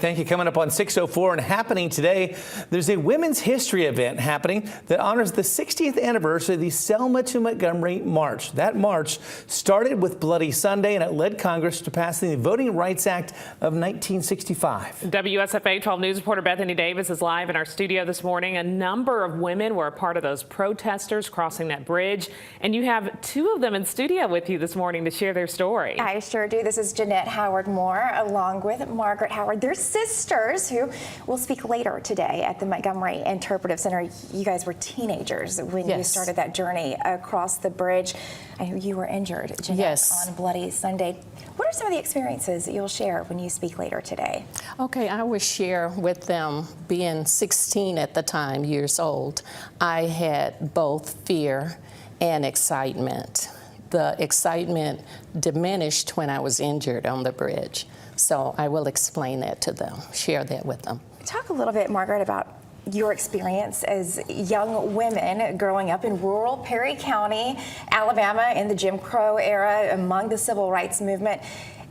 Thank you. Coming up on 6:04 and happening today, there's a women's history event happening that honors the 60th anniversary of the Selma to Montgomery March. That march started with Bloody Sunday, and it led Congress to pass the Voting Rights Act of 1965. WSFA 12 News reporter Bethany Davis is live in our studio this morning. A number of women were a part of those protesters crossing that bridge, and you have two of them in studio with you this morning to share their story. I sure do. This is Jeanette Howard-Moore along with Margaret Howard. They're sisters who will speak later today at the Montgomery Interpretive Center. You guys were teenagers when you started that journey across the bridge. I know you were injured, Jeanette, on Bloody Sunday. What are some of the experiences that you'll share when you speak later today? Okay, I will share with them, being 16 at the time, years old, I had both fear and excitement. The excitement diminished when I was injured on the bridge. So I will explain that to them, share that with them. Talk a little bit, Margaret, about your experience as young women growing up in rural Perry County, Alabama in the Jim Crow era among the civil rights movement,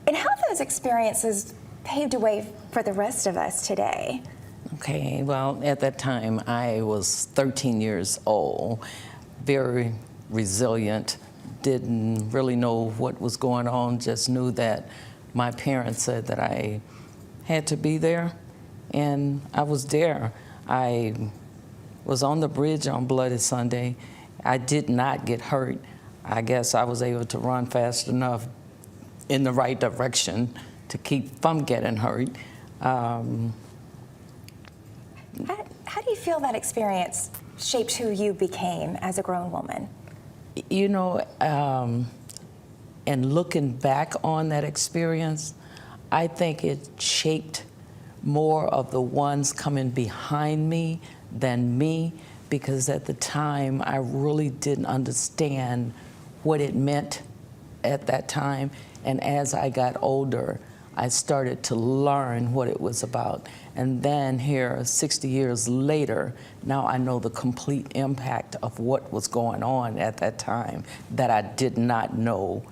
and how those experiences paved a way for the rest of us today. Okay, well, at that time I was 13 years old, very resilient, didn't really know what was going on, just knew that my parents said that I had to be there, and I was there. I was on the bridge on Bloody Sunday. I did not get hurt. I guess I was able to run fast enough in the right direction to keep from getting hurt. How do you feel that experience shaped who you became as a grown woman? You know, and looking back on that experience, I think it shaped more of the ones coming behind me than me, because at the time I really didn't understand what it meant at that time. And as I got older, I started to learn what it was about. And then here, 60 years later, now I know the complete impact of what was going on at that time that I did not know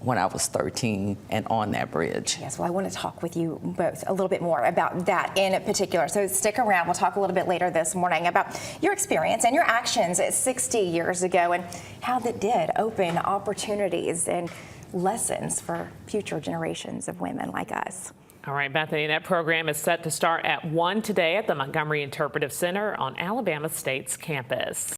when I was 13 and on that bridge. Yes, well, I want to talk with you both a little bit more about that in particular. So stick around. We'll talk a little bit later this morning about your experience and your actions 60 years ago and how that did open opportunities and lessons for future generations of women like us. All right, Bethany, that program is set to start at 1 today at the Montgomery Interpretive Center on Alabama State's campus.